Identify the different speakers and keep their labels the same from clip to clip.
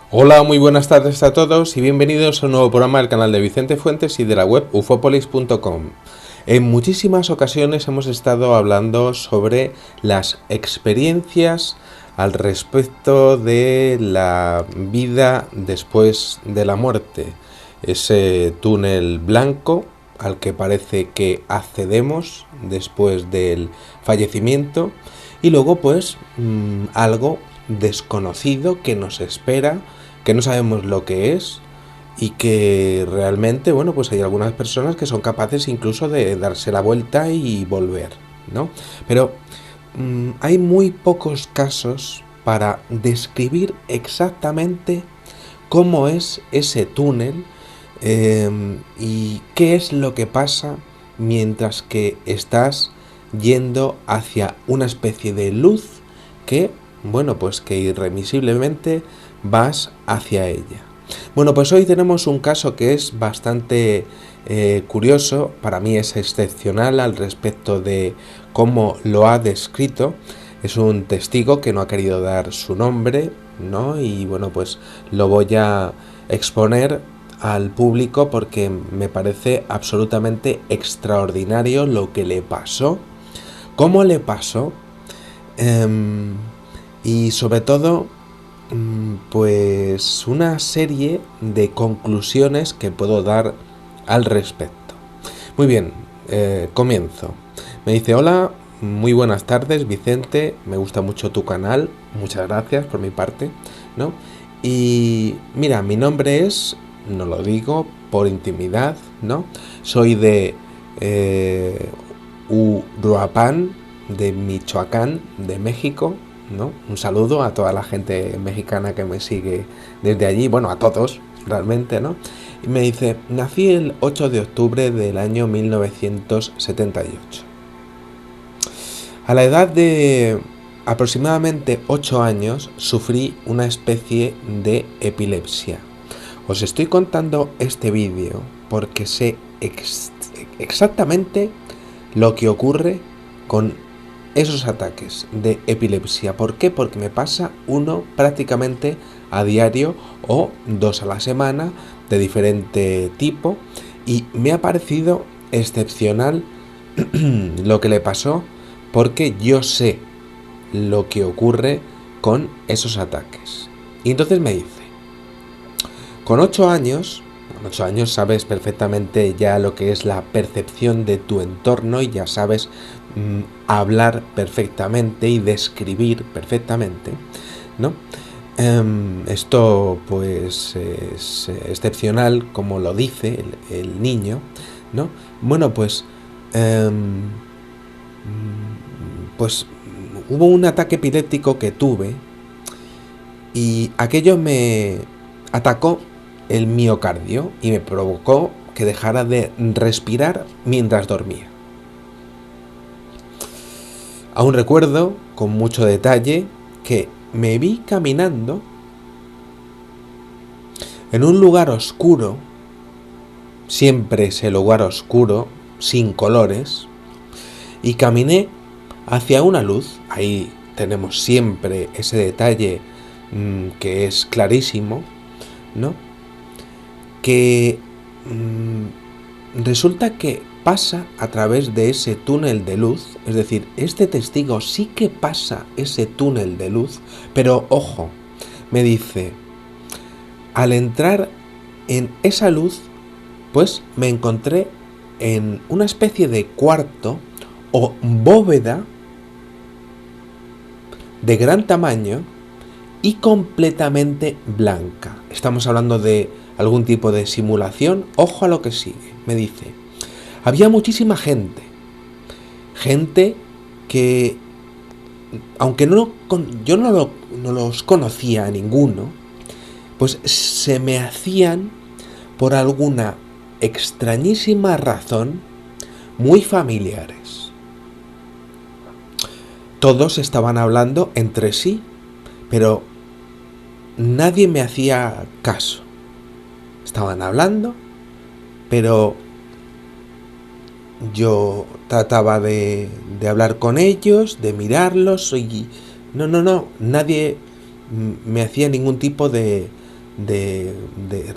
Speaker 1: Hola, muy buenas tardes a todos y bienvenidos a un nuevo programa del canal de Vicente Fuentes y de la web ufopolis.com. En muchísimas ocasiones hemos estado hablando sobre las experiencias al respecto de la vida después de la muerte, ese túnel blanco al que parece que accedemos después del fallecimiento y luego pues algo desconocido que nos espera, que no sabemos lo que es y que realmente, bueno, pues hay algunas personas que son capaces incluso de darse la vuelta y volver, ¿no? Pero hay muy pocos casos para describir exactamente cómo es ese túnel y qué es lo que pasa mientras que estás yendo hacia una especie de luz que, bueno, pues que irremisiblemente vas hacia ella. Bueno, pues hoy tenemos un caso que es bastante curioso, para mí es excepcional al respecto de cómo lo ha descrito. Es un testigo que no ha querido dar su nombre, ¿no? Y bueno, pues lo voy a exponer al público porque me parece absolutamente extraordinario lo que le pasó, cómo le pasó y sobre todo pues una serie de conclusiones que puedo dar al respecto. Muy bien, comienzo. Me dice: hola, muy buenas tardes Vicente, me gusta mucho tu canal, muchas gracias por mi parte, ¿no? Y mira, mi nombre es, no lo digo por intimidad, ¿no? Soy de Uruapan, de Michoacán, de México, ¿no? Un saludo a toda la gente mexicana que me sigue desde allí, bueno, a todos, realmente, ¿no? Y me dice: nací el 8 de octubre del año 1978. A la edad de aproximadamente 8 años sufrí una especie de epilepsia. Os estoy contando este vídeo porque sé exactamente lo que ocurre con esos ataques de epilepsia. ¿Por qué? Porque me pasa uno prácticamente a diario o 2 a la semana de diferente tipo y me ha parecido excepcional lo que le pasó porque yo sé lo que ocurre con esos ataques. Y entonces me dice: con 8 años sabes perfectamente ya lo que es la percepción de tu entorno y ya sabes hablar perfectamente y describir perfectamente, ¿no? Esto pues es excepcional, como lo dice el niño, ¿no? Bueno, pues hubo un ataque epiléptico que tuve y aquello me atacó el miocardio y me provocó que dejara de respirar mientras dormía. Aún recuerdo con mucho detalle que me vi caminando en un lugar oscuro, siempre ese lugar oscuro, sin colores, y caminé hacia una luz. Ahí tenemos siempre ese detalle que es clarísimo, ¿no? Que resulta que pasa a través de ese túnel de luz, es decir, este testigo sí que pasa ese túnel de luz, pero ojo, me dice, al entrar en esa luz, pues me encontré en una especie de cuarto o bóveda de gran tamaño y completamente blanca. Estamos hablando de algún tipo de simulación. Ojo a lo que sigue. Me dice: había muchísima gente que, aunque yo no los conocía a ninguno, pues se me hacían, por alguna extrañísima razón, muy familiares. Todos estaban hablando entre sí, pero nadie me hacía caso. Estaban hablando, pero yo trataba de hablar con ellos, de mirarlos y no, nadie me hacía ningún tipo de de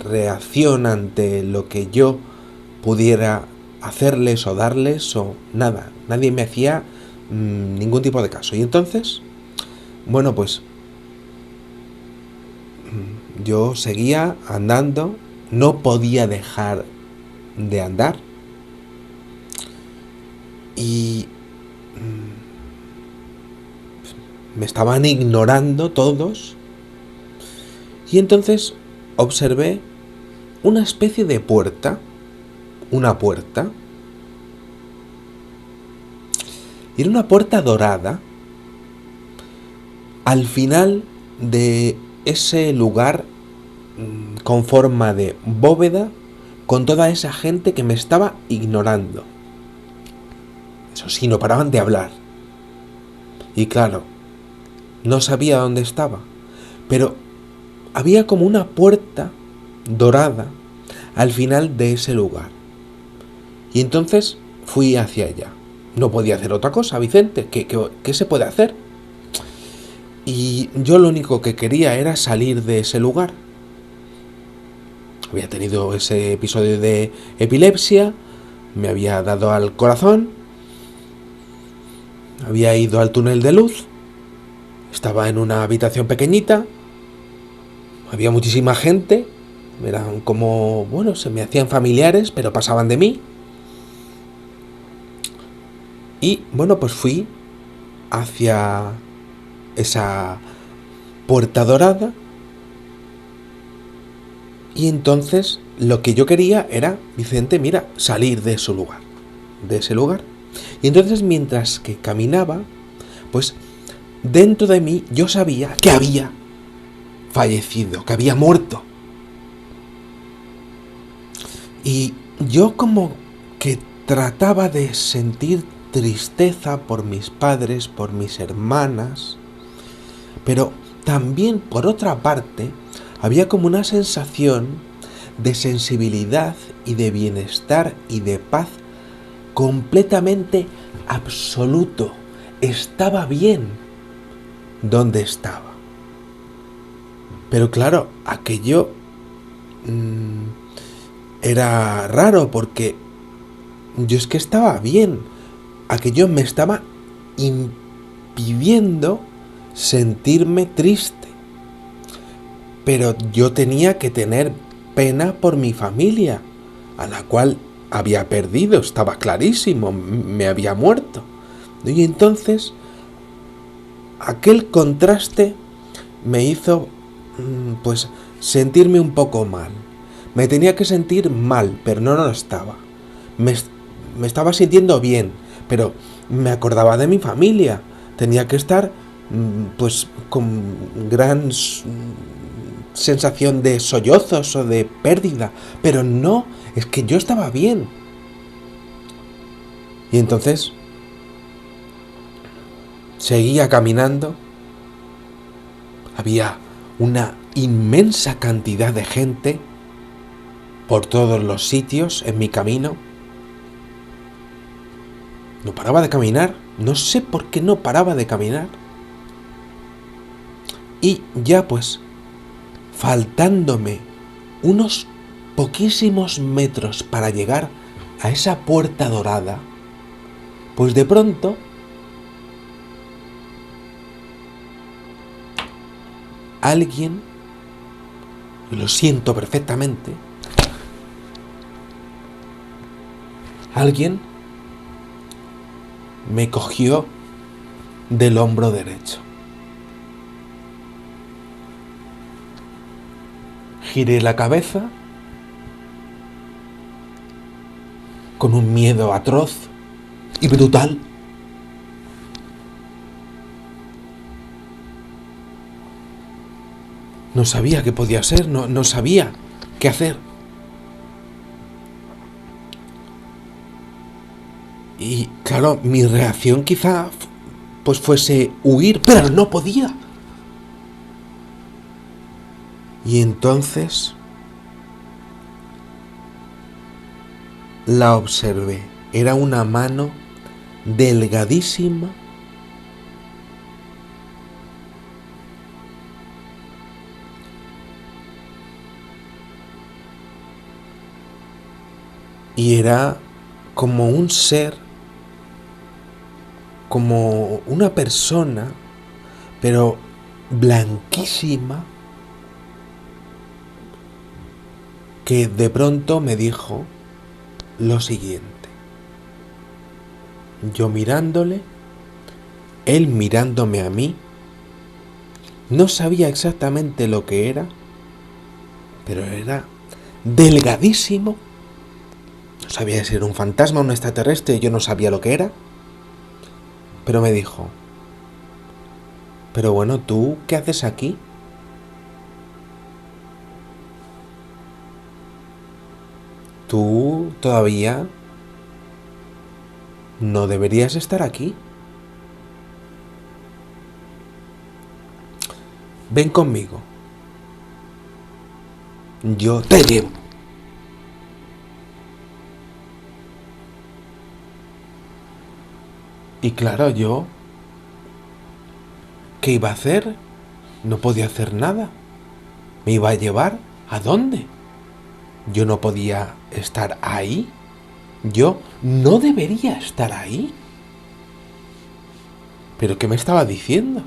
Speaker 1: reacción ante lo que yo pudiera hacerles o darles o nada. Nadie me hacía ningún tipo de caso. Y entonces, bueno, pues yo seguía andando, no podía dejar de andar y me estaban ignorando todos. Y entonces observé una especie de puerta, una puerta. Y era una puerta dorada al final de ese lugar con forma de bóveda, con toda esa gente que me estaba ignorando. Eso sí, no paraban de hablar. Y claro, no sabía dónde estaba, pero había como una puerta dorada al final de ese lugar. Y entonces fui hacia allá. No podía hacer otra cosa, Vicente. ¿Qué se puede hacer? Y yo lo único que quería era salir de ese lugar. Había tenido ese episodio de epilepsia, me había dado al corazón, había ido al túnel de luz, estaba en una habitación pequeñita, había muchísima gente, eran como, bueno, se me hacían familiares, pero pasaban de mí. Y bueno, pues fui hacia esa puerta dorada. Y entonces lo que yo quería era, Vicente, mira, salir de ese lugar. Y entonces mientras que caminaba, pues dentro de mí yo sabía que había fallecido, que había muerto. Y yo como que trataba de sentir tristeza por mis padres, por mis hermanas, pero también por otra parte había como una sensación de sensibilidad y de bienestar y de paz completamente absoluto. Estaba bien donde estaba. Pero claro, aquello era raro porque yo es que estaba bien. Aquello me estaba impidiendo sentirme triste. Pero yo tenía que tener pena por mi familia, a la cual había perdido, estaba clarísimo, me había muerto. Y entonces, aquel contraste me hizo, pues, sentirme un poco mal. Me tenía que sentir mal, pero no lo estaba. Me estaba sintiendo bien, pero me acordaba de mi familia. Tenía que estar, pues, con gran sensación de sollozos o de pérdida, pero no, es que yo estaba bien. Y entonces seguía caminando. Había una inmensa cantidad de gente por todos los sitios en mi camino. No paraba de caminar, no sé por qué no paraba de caminar. Y ya pues, faltándome unos poquísimos metros para llegar a esa puerta dorada, pues de pronto alguien, y lo siento perfectamente, alguien me cogió del hombro derecho. Giré la cabeza con un miedo atroz y brutal. No sabía qué podía ser, no sabía qué hacer. Y claro, mi reacción quizá pues fuese huir, pero no podía. Y entonces la observé. Era una mano delgadísima, Y era como un ser, como una persona, pero blanquísima, que de pronto me dijo lo siguiente. Yo mirándole, él mirándome a mí, no sabía exactamente lo que era, pero era delgadísimo. No sabía si era un fantasma o un extraterrestre, yo no sabía lo que era. Pero me dijo, pero bueno, ¿tú qué haces aquí? Tú todavía no deberías estar aquí. Ven conmigo. Yo te llevo. Y claro, yo, ¿qué iba a hacer? No podía hacer nada. ¿Me iba a llevar? ¿A dónde? Yo no podía estar ahí. Yo no debería estar ahí. ¿Pero qué me estaba diciendo?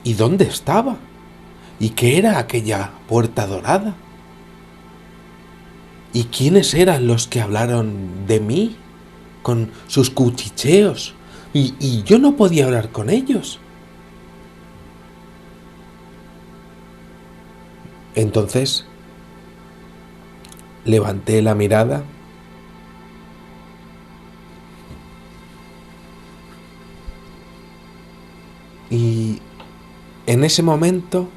Speaker 1: ¿Y dónde estaba? ¿Y qué era aquella puerta dorada? ¿Y quiénes eran los que hablaron de mí con sus cuchicheos? Y yo no podía hablar con ellos. Entonces levanté la mirada y en ese momento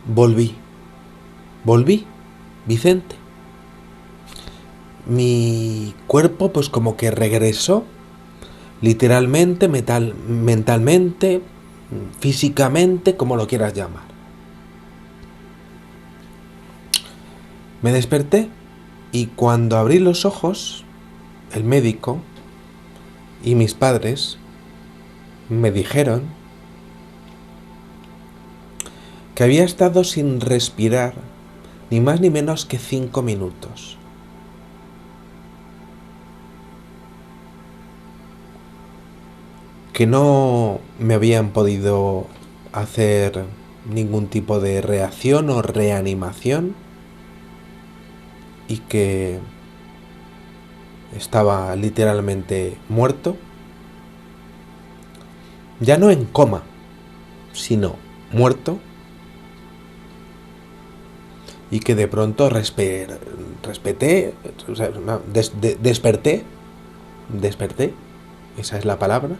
Speaker 1: volví, Vicente. Mi cuerpo pues como que regresó, literalmente, mentalmente, físicamente, como lo quieras llamar. Me desperté y cuando abrí los ojos, el médico y mis padres me dijeron que había estado sin respirar ni más ni menos que 5 minutos. Que no me habían podido hacer ningún tipo de reacción o reanimación y que estaba literalmente muerto. Ya no en coma, sino muerto. Y que de pronto desperté, esa es la palabra.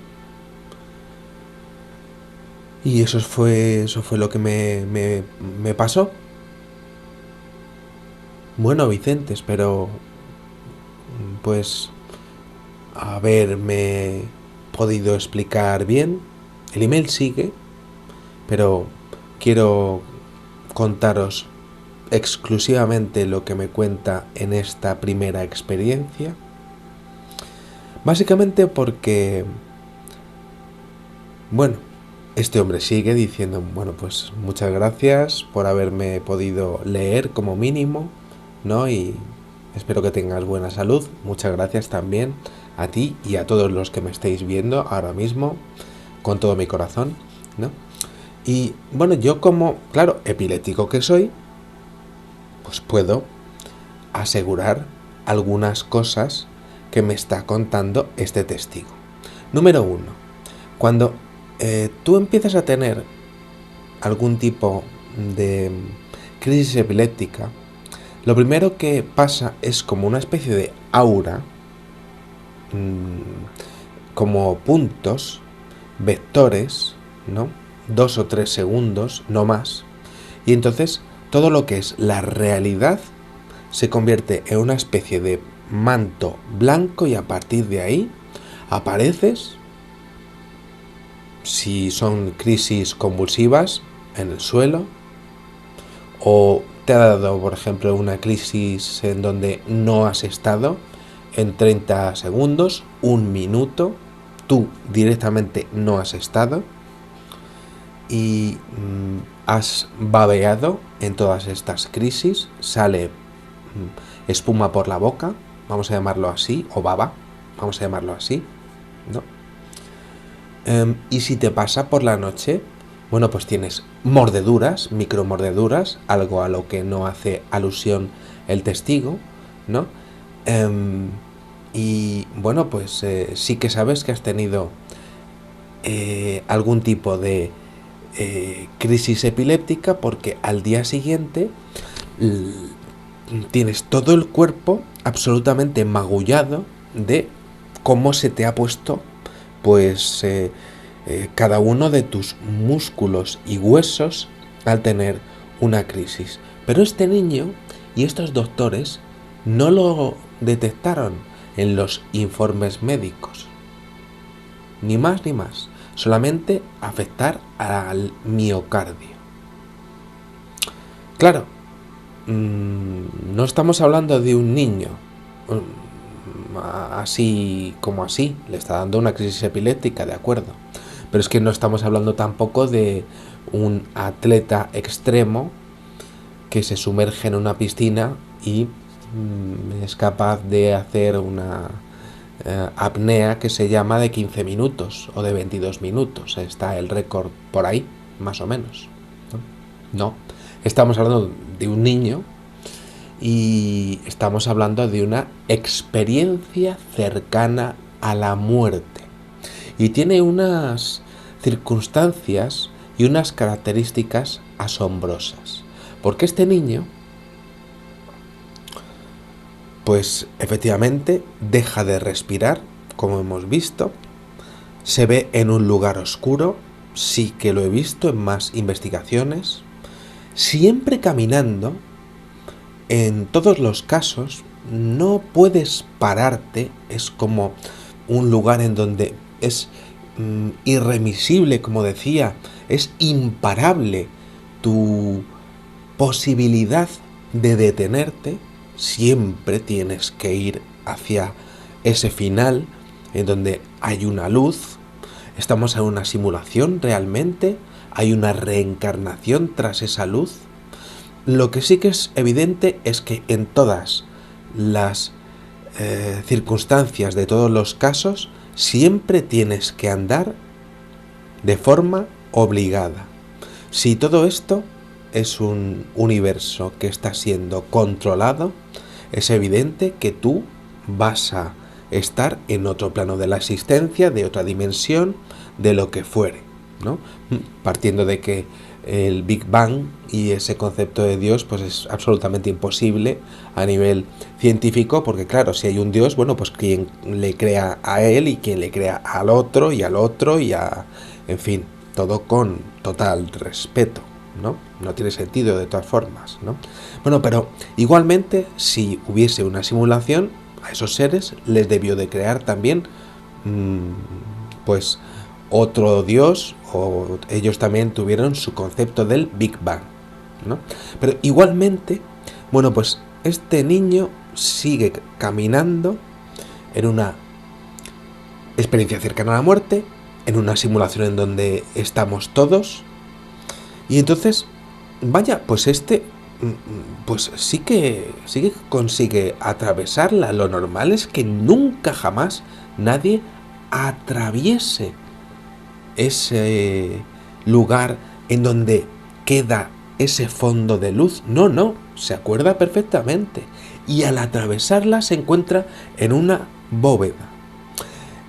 Speaker 1: Y eso fue lo que me pasó. Bueno, Vicente, espero pues haberme podido explicar bien. El email sigue, pero quiero contaros exclusivamente lo que me cuenta en esta primera experiencia. Básicamente porque, bueno, este hombre sigue diciendo, bueno, pues muchas gracias por haberme podido leer como mínimo, ¿no? Y espero que tengas buena salud. Muchas gracias también a ti y a todos los que me estáis viendo ahora mismo, con todo mi corazón, ¿no? Y bueno, yo como, claro, epiléptico que soy, pues puedo asegurar algunas cosas que me está contando este testigo. Número 1. Cuando tú empiezas a tener algún tipo de crisis epiléptica, lo primero que pasa es como una especie de aura, como puntos, vectores, ¿no? 2 o 3 segundos, no más. Y entonces todo lo que es la realidad se convierte en una especie de manto blanco y a partir de ahí apareces, si son crisis convulsivas, en el suelo, o te ha dado, por ejemplo, una crisis en donde no has estado, en 30 segundos, 1 minuto, tú directamente no has estado y has babeado en todas estas crisis, sale espuma por la boca, vamos a llamarlo así, o baba, vamos a llamarlo así, ¿no? Y si te pasa por la noche, bueno, pues tienes mordeduras, micromordeduras, algo a lo que no hace alusión el testigo, ¿no? Y bueno, pues sí que sabes que has tenido algún tipo de crisis epiléptica, porque al día siguiente tienes todo el cuerpo absolutamente magullado de cómo se te ha puesto pues cada uno de tus músculos y huesos al tener una crisis. Pero este niño y estos doctores no lo detectaron en los informes médicos, ni más ni más, solamente afectar al miocardio. Claro, no estamos hablando de un niño así como así, le está dando una crisis epiléptica, de acuerdo, pero es que no estamos hablando tampoco de un atleta extremo que se sumerge en una piscina y es capaz de hacer una apnea que se llama de 15 minutos o de 22 minutos. Está el récord por ahí, más o menos. No, estamos hablando de un niño y estamos hablando de una experiencia cercana a la muerte. Y tiene unas circunstancias y unas características asombrosas. Porque este niño, pues efectivamente deja de respirar, como hemos visto, se ve en un lugar oscuro, sí que lo he visto en más investigaciones, siempre caminando. En todos los casos no puedes pararte, es como un lugar en donde es irremisible, como decía, es imparable tu posibilidad de detenerte. Siempre tienes que ir hacia ese final en donde hay una luz. Estamos en una simulación realmente, hay una reencarnación tras esa luz. Lo que sí que es evidente es que en todas las circunstancias de todos los casos siempre tienes que andar de forma obligada. Si todo esto es un universo que está siendo controlado, es evidente que tú vas a estar en otro plano de la existencia, de otra dimensión, de lo que fuere, ¿no? Partiendo de que el Big Bang y ese concepto de Dios pues es absolutamente imposible a nivel científico, porque claro, si hay un Dios, bueno, pues quien le crea a él y quien le crea al otro y al otro y a... en fin, todo con total respeto, ¿no? No tiene sentido de todas formas, ¿no? Bueno, pero igualmente, si hubiese una simulación, a esos seres les debió de crear también, pues, otro Dios, o ellos también tuvieron su concepto del Big Bang, ¿no? Pero igualmente, bueno, pues este niño sigue caminando en una experiencia cercana a la muerte, en una simulación en donde estamos todos, y entonces, vaya, pues pues sí que consigue atravesarla. Lo normal es que nunca jamás nadie atraviese ese lugar en donde queda ese fondo de luz. No, se acuerda perfectamente. Y al atravesarla se encuentra en una bóveda.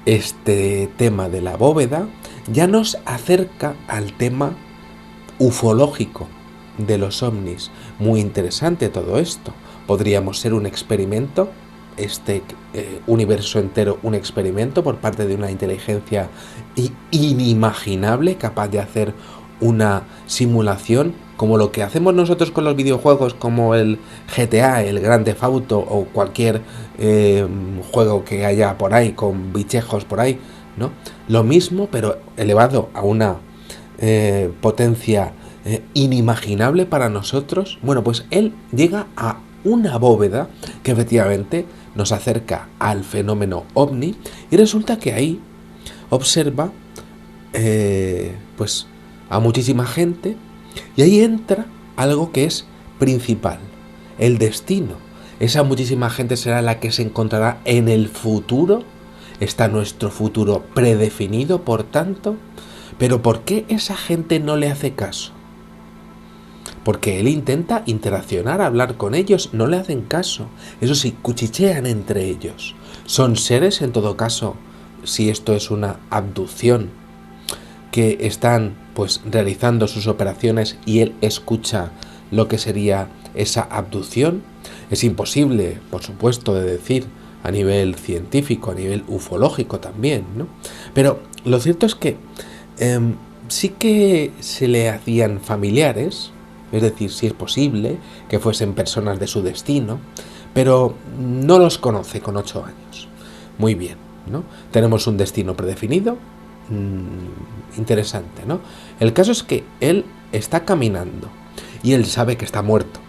Speaker 1: Este tema de la bóveda ya nos acerca al tema ufológico de los ovnis. Muy interesante todo esto. Podríamos ser un experimento, este universo entero un experimento por parte de una inteligencia inimaginable, capaz de hacer una simulación como lo que hacemos nosotros con los videojuegos, como el GTA, el Grand Theft Auto o cualquier juego que haya por ahí con bichejos por ahí, ¿no? Lo mismo, pero elevado a una potencia inimaginable para nosotros. Bueno, pues él llega a una bóveda que efectivamente nos acerca al fenómeno ovni, y resulta que ahí observa pues a muchísima gente, y ahí entra algo que es principal, el destino. Esa muchísima gente será la que se encontrará en el futuro. Está nuestro futuro predefinido, por tanto. Pero ¿por qué esa gente no le hace caso? Porque él intenta interaccionar, hablar con ellos, no le hacen caso. Eso sí, cuchichean entre ellos. Son seres, en todo caso, si esto es una abducción, que están pues realizando sus operaciones y él escucha lo que sería esa abducción. Es imposible, por supuesto, de decir a nivel científico, a nivel ufológico también, ¿no? Pero lo cierto es que sí que se le hacían familiares, es decir, sí es posible que fuesen personas de su destino, pero no los conoce con 8 años. Muy bien, ¿no? Tenemos un destino predefinido. Interesante, ¿no? El caso es que él está caminando y él sabe que está muerto.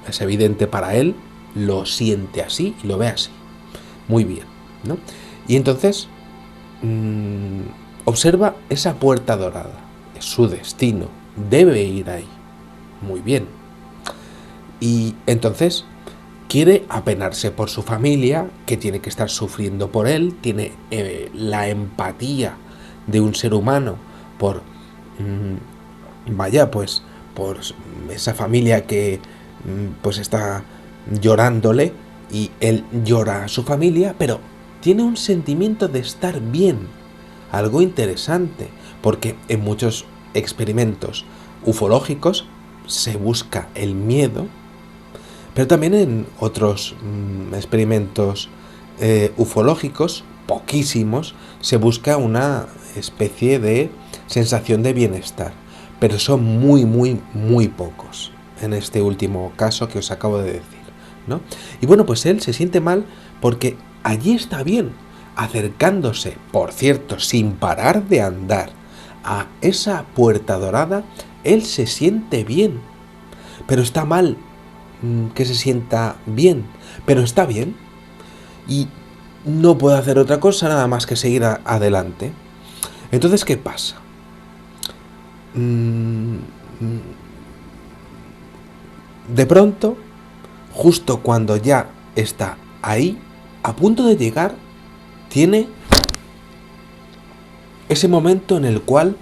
Speaker 1: Es evidente para él, lo siente así y lo ve así. Muy bien, ¿no? Y entonces observa esa puerta dorada. Es su destino. Debe ir ahí. Muy bien. Y entonces quiere apenarse por su familia, que tiene que estar sufriendo por él, tiene la empatía de un ser humano por por esa familia que pues está llorándole y él llora a su familia, pero tiene un sentimiento de estar bien, algo interesante, porque en muchos experimentos ufológicos se busca el miedo, pero también en otros experimentos ufológicos, poquísimos, se busca una especie de sensación de bienestar, pero son muy pocos en este último caso que os acabo de decir, ¿no? Y bueno, pues él se siente mal porque allí está bien, acercándose, por cierto, sin parar de andar a esa puerta dorada, él se siente bien, pero está mal que se sienta bien, pero está bien y no puede hacer otra cosa nada más que seguir adelante. Entonces, ¿qué pasa? De pronto, justo cuando ya está ahí, a punto de llegar, tiene ese momento en el cual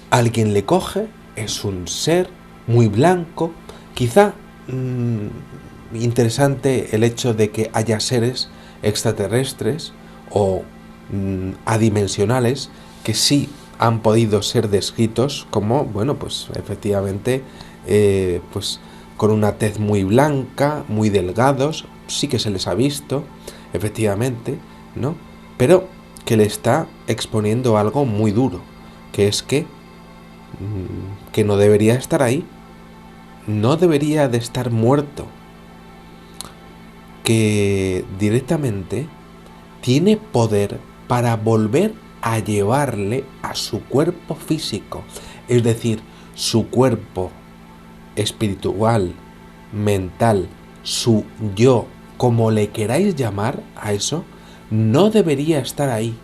Speaker 1: alguien le coge, es un ser muy blanco, quizá interesante el hecho de que haya seres extraterrestres o adimensionales que sí han podido ser descritos como, bueno, pues efectivamente, pues con una tez muy blanca, muy delgados, sí que se les ha visto, efectivamente, ¿no? Pero que le está exponiendo algo muy duro, que es que no debería estar ahí, no debería de estar muerto, que directamente tiene poder para volver a llevarle a su cuerpo físico, es decir, su cuerpo espiritual, mental, su yo, como le queráis llamar a eso, no debería estar ahí.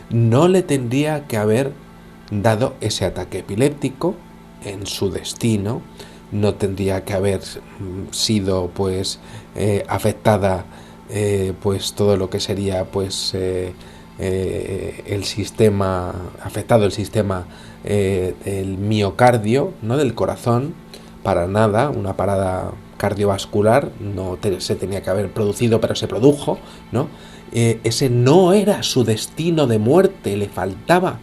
Speaker 1: No le tendría que haber dado ese ataque epiléptico en su destino, no tendría que haber sido pues afectada pues todo lo que sería pues el sistema, afectado el sistema del miocardio, no del corazón, para nada, una parada cardiovascular no se tenía que haber producido, pero se produjo, ¿no? Ese no era su destino de muerte, le faltaba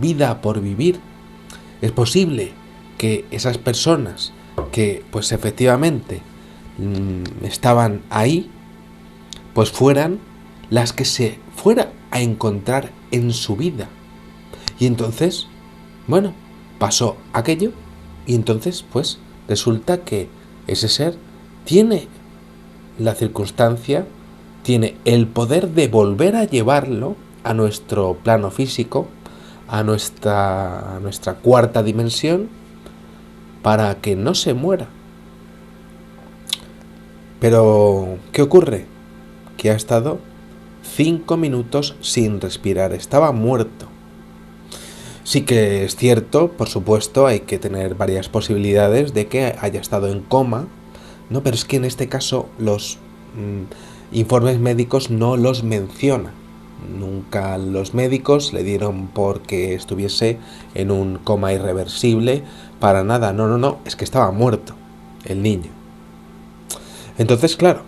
Speaker 1: vida por vivir. Es posible que esas personas que pues efectivamente estaban ahí, pues fueran las que se fuera a encontrar en su vida. Y entonces, bueno, pasó aquello y entonces pues resulta que ese ser tiene la circunstancia, tiene el poder de volver a llevarlo a nuestro plano físico, a nuestra cuarta dimensión, para que no se muera. Pero, ¿qué ocurre? Que ha estado 5 minutos sin respirar, estaba muerto. Sí que es cierto, por supuesto, hay que tener varias posibilidades de que haya estado en coma, ¿no? Pero es que en este caso los informes médicos no los menciona. Nunca los médicos le dieron porque estuviese en un coma irreversible, para nada, no, es que estaba muerto el niño. Entonces, claro,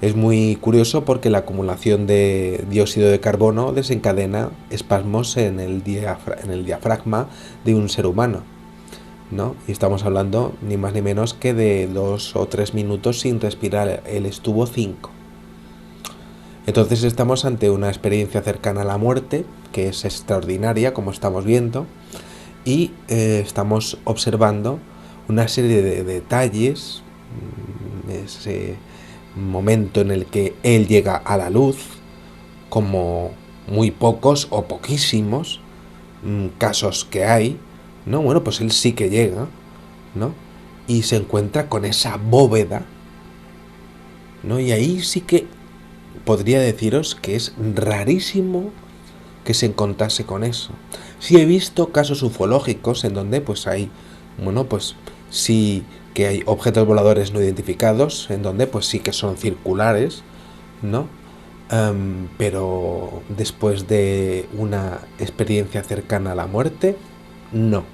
Speaker 1: es muy curioso porque la acumulación de dióxido de carbono desencadena espasmos en el diafragma de un ser humano, ¿no? Y estamos hablando ni más ni menos que de 2 o 3 minutos sin respirar, él estuvo 5. Entonces estamos ante una experiencia cercana a la muerte, que es extraordinaria, como estamos viendo, y estamos observando una serie de detalles, ese momento en el que él llega a la luz, como muy pocos o poquísimos casos que hay, ¿no? Bueno, pues él sí que llega, ¿no? Y se encuentra con esa bóveda, ¿no? Y ahí sí que podría deciros que es rarísimo que se encontrase con eso. Sí he visto casos ufológicos en donde pues hay, bueno, pues sí que hay objetos voladores no identificados, en donde pues sí que son circulares, ¿no? Pero después de una experiencia cercana a la muerte, no.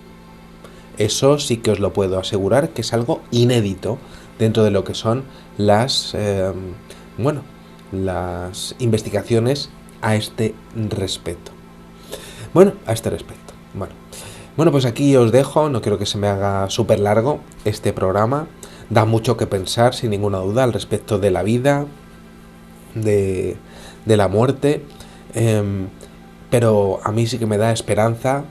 Speaker 1: Eso sí que os lo puedo asegurar que es algo inédito dentro de lo que son las, bueno, las investigaciones a este respecto. Bueno, a este respecto. Bueno, pues aquí os dejo, no quiero que se me haga súper largo este programa. Da mucho que pensar, sin ninguna duda, al respecto de la vida, de la muerte, pero a mí sí que me da esperanza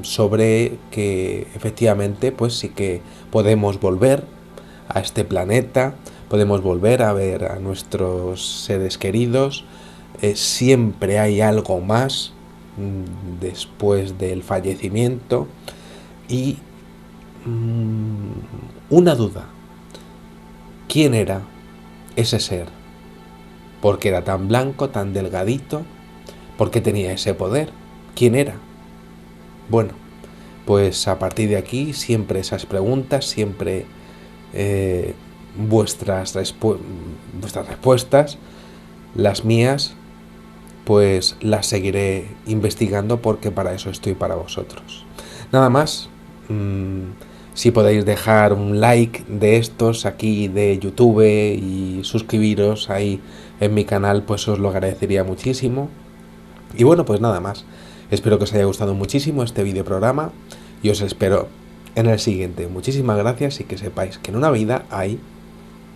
Speaker 1: sobre que efectivamente pues sí que podemos volver a este planeta, podemos volver a ver a nuestros seres queridos, siempre hay algo más después del fallecimiento y una duda, ¿quién era ese ser? ¿Por qué era tan blanco, tan delgadito? ¿Por qué tenía ese poder? ¿Quién era? Bueno, pues a partir de aquí siempre esas preguntas, siempre vuestras respuestas, las mías, pues las seguiré investigando porque para eso estoy para vosotros. Nada más, si podéis dejar un like de estos aquí de YouTube y suscribiros ahí en mi canal, pues os lo agradecería muchísimo. Y bueno, pues nada más. Espero que os haya gustado muchísimo este videoprograma y os espero en el siguiente. Muchísimas gracias y que sepáis que en una vida hay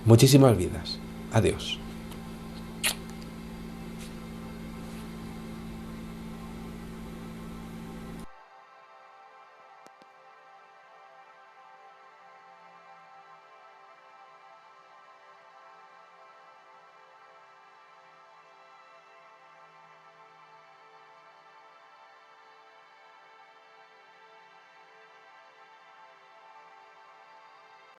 Speaker 1: muchísimas vidas. Adiós.